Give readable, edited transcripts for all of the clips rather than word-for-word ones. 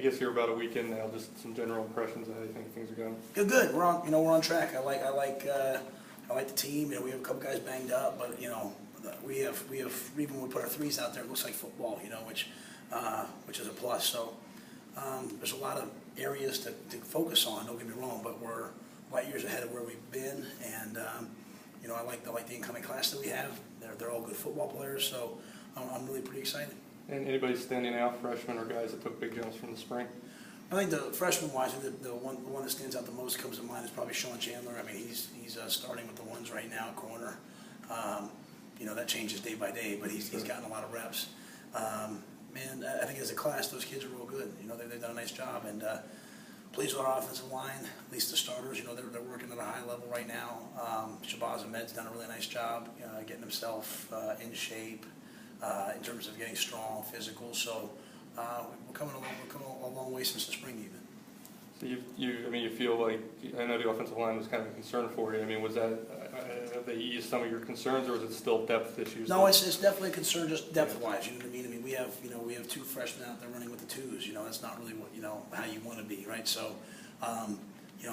guess you're about a week in now. Just some general impressions of how you think things are going. Good. We're on track. I like the team. We have a couple guys banged up, but we have even when we put our threes out there, it looks like football. Which is a plus. So there's a lot of areas to focus on. Don't get me wrong, but we're light years ahead of where we've been, and I like the incoming class that we have. They're all good football players, so I'm really pretty excited. And anybody standing out, freshmen or guys that took big jumps from the spring? I think the freshman-wise, the one that stands out the most comes to mind is probably Sean Chandler. I mean, he's starting with the ones right now at corner. That changes day by day, but he's gotten a lot of reps. Man, I think as a class, those kids are real good. They've done a nice job, and pleased with our offensive line, at least the starters. They're working at a high level right now. Shabazz Ahmed's done a really nice job getting himself in shape in terms of getting strong, physical. So we're coming a long way since the spring even. So you feel like, I know the offensive line was kind of a concern for you. I mean, was that, have they eased some of your concerns, or is it still depth issues? No, it's definitely a concern, just depth-wise. You know what I mean? I mean, we have two freshmen out there running with the twos. That's not really what how you want to be, right? So, I'm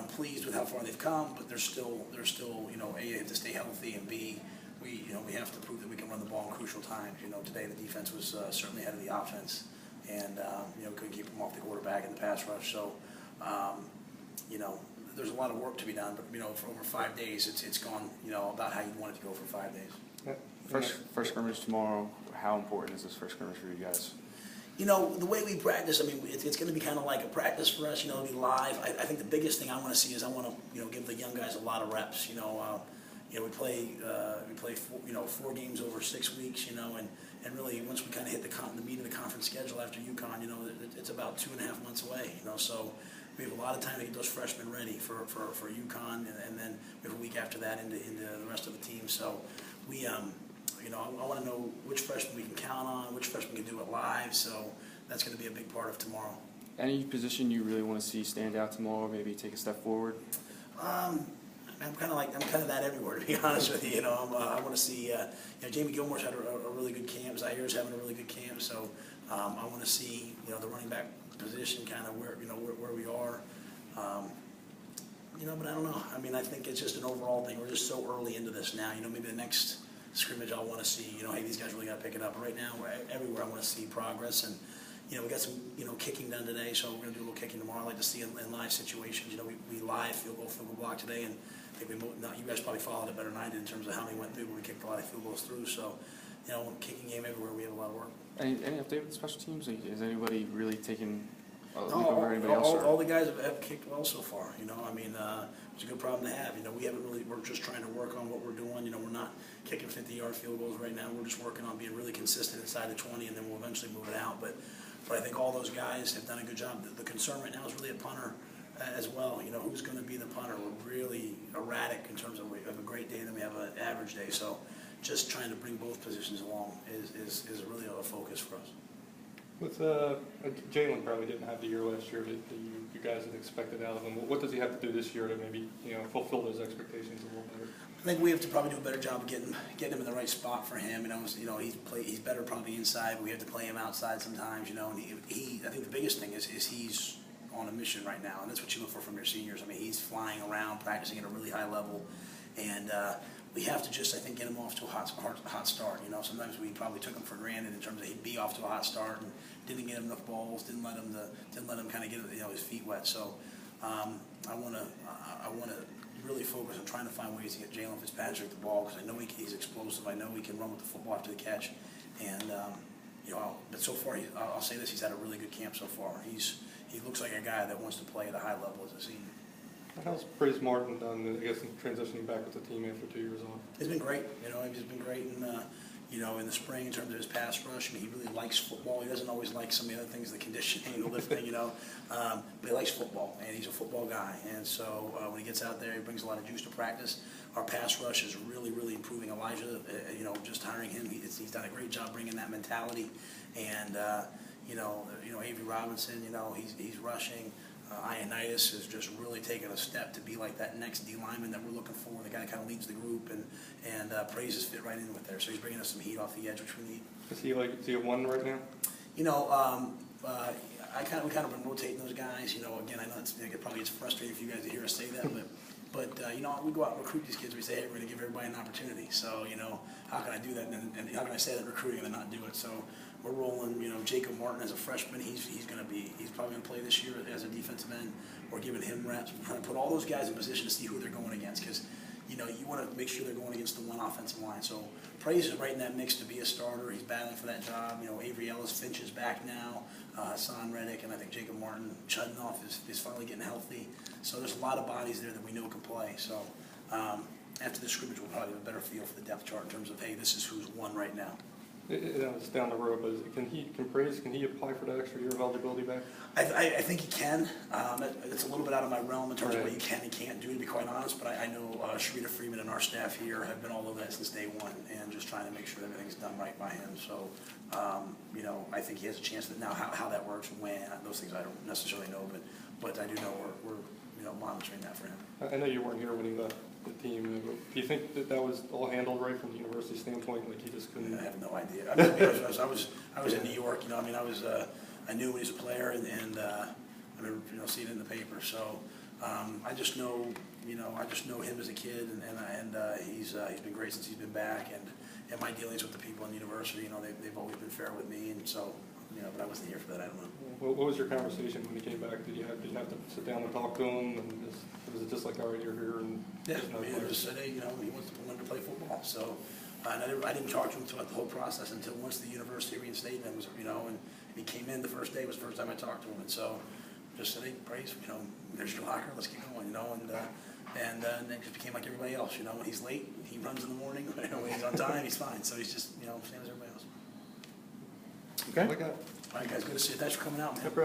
pleased with how far they've come, but they're still A, you have to stay healthy, and B, we have to prove that we can run the ball in crucial times. Today the defense was certainly ahead of the offense, and couldn't keep them off the quarterback in the pass rush. So, there's a lot of work to be done, but for over 5 days, it's gone about how you want it to go for 5 days. Yeah. First scrimmage tomorrow. How important is this first scrimmage for you guys? The way we practice, I mean, it's going to be kind of like a practice for us. It'll be live. I think the biggest thing I want to see is I want to give the young guys a lot of reps. We play 4 games over 6 weeks. And really once we kind of hit the meat of the conference schedule after UConn, it's about 2.5 months away. So we have a lot of time to get those freshmen ready for UConn, and then we have a week after that into the rest of the team. So we I want to know which freshmen we can count on, which freshmen can do it live. So that's going to be a big part of tomorrow. Any position you really want to see stand out tomorrow? Maybe take a step forward. I'm kind of that everywhere, to be honest with you. I want to see. Jamie Gilmore's had a really good camp. Zaire's having a really good camp. So I want to see the running back position, kind of where we are. But I don't know. I mean, I think it's just an overall thing. We're just so early into this now. Maybe the next scrimmage I'll want to see. Hey, these guys really got to pick it up. But right now, everywhere I want to see progress. And we got some kicking done today, so we're going to do a little kicking tomorrow. I like to see in live situations. We live field goal block today, and I think you guys probably followed it better than I did in terms of how many went through. But we kicked a lot of field goals through. So kicking game everywhere. We have a lot of work. Any update with the special teams? Is anybody really taking a leap over anybody else? All the guys have kicked well so far. I mean, it's a good problem to have. We haven't really. We're just trying to work on what we're doing. We're not kicking 50-yard field goals right now. We're just working on being really consistent inside the 20, and then we'll eventually move it out. But I think all those guys have done a good job. The concern right now is really a punter as well. Who's going to be the punter? We're really erratic in terms of we have a great day and then we have an average day. So just trying to bring both positions along is really a focus for us. With Jalen probably didn't have the year last year that you guys had expected out of him. What does he have to do this year to maybe fulfill those expectations a little better? I think we have to probably do a better job of getting him in the right spot for him. He's better probably inside, but we have to play him outside sometimes. And I think the biggest thing is he's on a mission right now, and that's what you look for from your seniors. I mean, he's flying around, practicing at a really high level, and we have to just, I think, get him off to a hot start. Sometimes we probably took him for granted in terms of he'd be off to a hot start and didn't get him enough balls, didn't let him kind of get his feet wet. So I want to really focus on trying to find ways to get Jalen Fitzpatrick the ball, because I know he's explosive. I know he can run with the football after the catch, and but so far I'll say this: he's had a really good camp so far. He looks like a guy that wants to play at a high level as a senior. How's Praise Martin done, I guess, in transitioning back with the team after 2 years off? He's been great. He's been great in the spring in terms of his pass rush. I mean, he really likes football. He doesn't always like some of the other things, the conditioning, the lifting, but he likes football, and he's a football guy. And so when he gets out there, he brings a lot of juice to practice. Our pass rush is really, really improving. Elijah, just hiring him, he's done a great job bringing that mentality. And Avery Robinson, he's rushing. Ioannidis has just really taken a step to be like that next D lineman that we're looking for, the guy that kind of leads the group, and Praise has fit right in with there. So he's bringing us some heat off the edge, which we need. Is he a 1 right now? we kind of been rotating those guys. You know, again, I know it probably gets frustrating for you guys to hear us say that, but you know, we go out and recruit these kids. We say, hey, we're going to give everybody an opportunity. So, you know, how can I do that? And how can I say that recruiting and then not do it? So we're rolling. You know, Jacob Martin as a freshman. He's probably going to play this year as a defensive end. We're giving him reps. We're trying to put all those guys in position to see who they're going against, because you know, you want to make sure they're going against the one offensive line. So Praise is right in that mix to be a starter. He's battling for that job. You know, Avery Ellis, Finch is back now. Son Reddick, and I think Jacob Martin. Chudnoff is finally getting healthy. So there's a lot of bodies there that we know can play. So after the scrimmage, we'll probably have a better feel for the depth chart in terms of, hey, this is who's one right now. It's down the road, but can he apply for that extra year of eligibility back? I think he can. It's a little bit out of my realm in terms of what you can and can't do, to be quite honest, but I know Sharita Freeman and our staff here have been all over that since day one and just trying to make sure everything's done right by him. So, you know, I think he has a chance. That now how that works, when, those things I don't necessarily know, but I do know we're you know, monitoring that for him. I know you weren't here when he left the team. Do you think that was all handled right from the university standpoint? Like he just couldn't? I have no idea. I mean, I was in New York. You know, I mean, I knew when he was a player, and I remember, you know, seeing it in the paper. So I just know, you know, him as a kid, and he's been great since he's been back. And my dealings with the people in the university, you know, they've always been fair with me, and so. You know, but I wasn't here for that. I don't know. What was your conversation when he came back? Did you have to sit down and talk to him? And was it just like, all right, you're here? And yeah, I mean, I just said, hey, you know, he wanted to play football. So and I didn't talk to him throughout the whole process until once the university reinstated him. Was, you know, and he came in the first day. Was the first time I talked to him, and so just said, hey, Praise, you know, there's your locker. Let's get going, you know, and then it just became like everybody else. You know, when he's late, he runs in the morning. You know, when he's on time, he's fine. So he's just, you know, same as everybody else. Okay. All All right, guys, good to see you. Thanks for coming out, man. No problem.